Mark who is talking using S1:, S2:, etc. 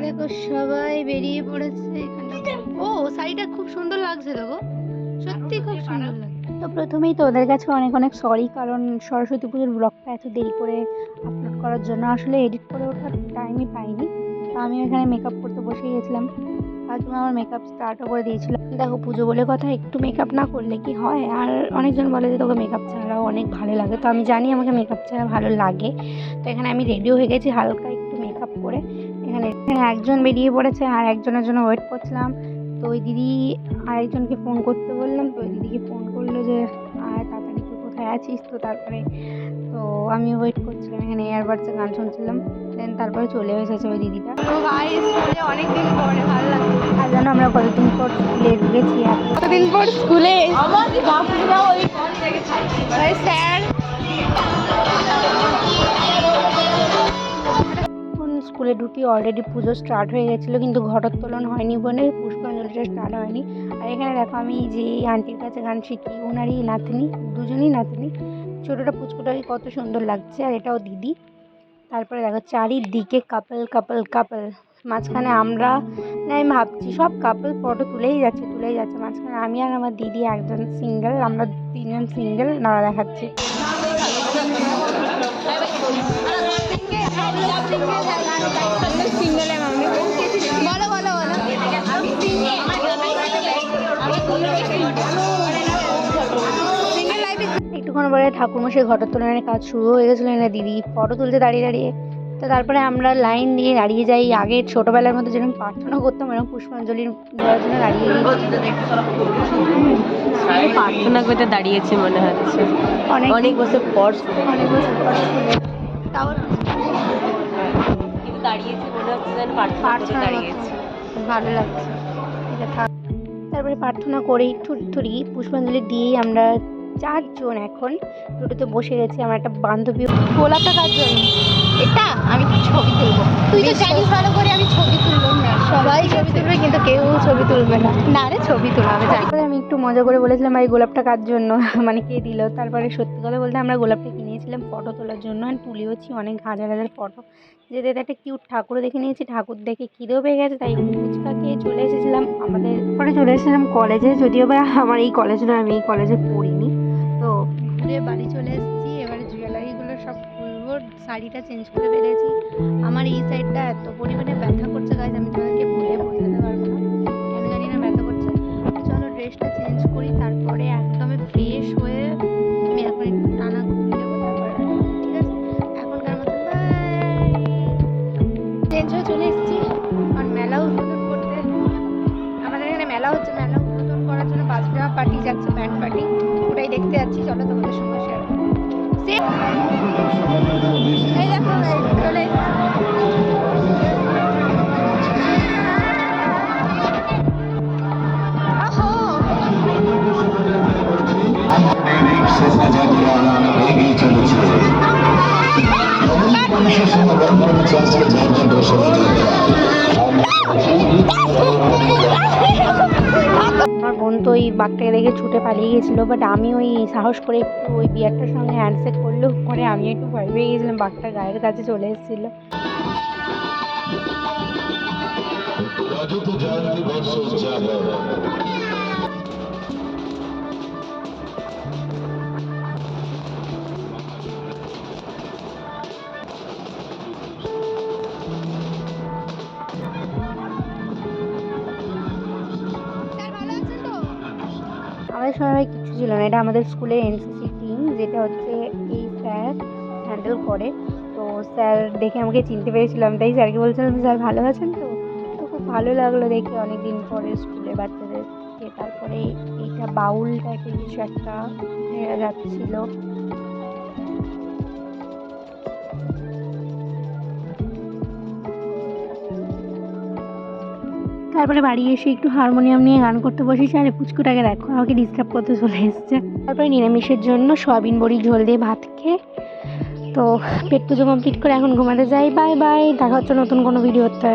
S1: দেখো সবাই বেরিয়ে পড়েছে এখানে। ও শাড়িটা খুব সুন্দর লাগছে দেখো, সত্যি খুব সুন্দর লাগছে। তো প্রথমেই তো ওদের কাছে অনেক অনেক সরি, কারণ সরস্বতী পুজোর ব্লগটা এত দেরি করে আপলোড করার জন্য আসলে এডিট করে ওঠার টাইমই পাইনি। তো আমি এখানে মেকআপ করতে বসে গেছিলাম, আর তুমি আমার মেকআপ স্টার্টও করে দিয়েছিল। দেখো পুজো বলে কথা, একটু মেকআপ না করলে কি হয়, আর অনেকজন বলে যে তোকে মেকআপ ছাড়াও অনেক ভালো লাগে, তো আমি জানি আমাকে মেকআপ ছাড়া ভালো লাগে। তো এখানে আমি রেডিও হয়ে গেছি হালকা একটু মেকআপ করে। এখানে এখানে একজন বেরিয়ে পড়েছে আর একজনের জন্য ওয়েট করছিলাম। তো ওই দিদি আরেকজনকে ফোন করতে বললাম, তো ওই দিদিকে ফোন করলো যে আর তাড়াতাড়ি তুই কোথায় আছিস। তো তারপরে তো আমি ওয়েট করছিলাম, এখানে এয়ারবাডসে গান শুনছিলাম, দেন তারপরে চলে এসেছে ওই দিদিটা। তো ভাই স্কুলে অনেকদিন পরে ভালো লাগছে। আর জানো আমরা কতদিন পর স্কুলে ঢুকেছি, কতদিন পর স্কুলে স্যার স্কুলে ঢুকি অলরেডি পুজো স্টার্ট হয়ে গেছিলো, কিন্তু ঘটোত্তোলন হয়নি বলে পুষ্পাঞ্জলিটা স্টার্ট হয়নি। আর এখানে দেখো আমি যে আন্টির কাছে গান শিখি, ওনারই নাতনি, দুজনেই নাতনি। ছোটোটা পুচকুটাকে কত সুন্দর লাগছে, আর এটাও দিদি। তারপরে দেখো চারিদিকে কাপল কাপল কাপল, মাঝখানে আমরা, আমি ভাবছি সব কাপল ফটো তুলেই যাচ্ছে মাঝখানে আমি আর আমার দিদি একজন সিঙ্গেল, আমরা তিনজন সিঙ্গেল নাড়া দেখাচ্ছি। একটুক্ষণ পরে ঠাকুরমশাই ঘটোত্তোলনের কাজ শুরু হয়ে গেছিলো, না দিদি ফটো তুলতে দাঁড়িয়ে দাঁড়িয়ে। তো তারপরে আমরা লাইন দিয়ে দাঁড়িয়ে যাই, আগে ছোটোবেলার মধ্যে যেরকম প্রার্থনা করতাম এরকম পুষ্পাঞ্জলি দেওয়ার জন্য দাঁড়িয়ে
S2: প্রার্থনা করতে দাঁড়িয়েছে মনে হচ্ছে, অনেক বছর পর
S1: তাও
S2: কিন্তু দাঁড়িয়েছে মনে হচ্ছে যেন প্রার্থনা করতে দাঁড়িয়েছে,
S1: ভালো লাগছে। এটা থাক। তারপরে প্রার্থনা করেই ঠুরি পুষ্পাঞ্জলি দিয়েই আমরা চারজন এখন টোটোতে বসে গেছি। আমার একটা বান্ধবী গোলাপটা কার জন্য, এটা আমি ছবি তুলবো, তুই তো জানিস ভালো করে আমি ছবি তুলবো না, সবাই ছবি তুলবে কিন্তু কেউ ছবি তুলবে না, না রে ছবি তুলা হবে। তারপরে আমি একটু মজা করে বলেছিলাম ভাই গোলাপটা কার জন্য, মানে কে দিল। তারপরে সত্যি কথা বলতে আমরা গোলাপটা কিনেছিলাম ফটো তোলার জন্য, আর তুলেওছি অনেক হাজার হাজার ফটো। যেতে একটা কিউট ঠাকুরও দেখে নিয়েছি, ঠাকুর দেখে খিদেও পেয়ে গেছে, তাই একটু ফুচকা খেয়ে চলে এসেছিলাম আমাদের পরে চলে এসেছিলাম কলেজে। যদিও বা আমার এই কলেজ নয়, আমি এই কলেজে পড়িনি। তো ঘুরে বাড়ি চলে এসেছি, এবারে জুয়েলারিগুলো সব খুলবো, শাড়িটা চেঞ্জ করে ফেলেছি। আমার এই সাইডটা এত পরিমাণে ব্যথা করছে গাইজ, আমি তোমাদেরকে বলে বোঝাতে পারবো না, কেন জানি না ব্যথা করছে। চলো ড্রেসটা চেঞ্জ করি, তারপরে একদমই ফ্রেশ হয়ে আমি এখন একটু টানা ঘুরে দেবো, তারপরে ঠিক আছে এখনকার মতন বাই। চেঞ্জ হয়ে চলে এসেছি, কারণ মেলা উদ্বোধন করতে, আমাদের এখানে মেলা হচ্ছে, মেলা উদ্বোধন করার জন্য বাজনা পার্টি যাচ্ছে, ব্যান্ড পার্টি, ওটাই দেখতে যাচ্ছি। চলো তোমাদের সঙ্গে শেয়ার করবো। এই দেখো চলে আমার বোন তো ওই বাঘটাকে দেখে ছুটে পালিয়ে গেছিলো, বাট আমি ওই সাহস করে একটু ওই বিয়ারটার সঙ্গে হ্যান্ডশেক করলো, পরে আমি একটু ভয় পেয়ে গেছিলাম, বাঘটা গায়ের কাছে চলে এসেছিলো। আমাদের সময় কিছু ছিল না, এটা আমাদের স্কুলের এনসিসি টিম, যেটা হচ্ছে এই স্যার হ্যান্ডেল করে। তো স্যার দেখে আমাকে চিনতে পেরেছিলাম, তাই স্যারকে বলছিলাম স্যার ভালো আছেন তো। তো খুব ভালো লাগলো দেখে অনেকদিন পরে স্কুলের বাচ্চাদেরকে। তারপরে এইটা বাউল টাইপের কিছু একটা যাচ্ছিল। তারপরে বাড়ি এসে একটু হারমোনিয়াম নিয়ে গান করতে বসেছি, আর পুচকুটাকে দেখো আমাকে ডিস্টার্ব করতে চলে এসছে। তারপরে নিরামিষের জন্য সয়াবিন বড়ি ঝোল দিয়ে ভাত খেয়ে তো পেট পুজো কমপ্লিট করে এখন ঘুমাতে যাই। বাই বাই, দেখা হচ্ছে নতুন কোনো ভিডিওতে।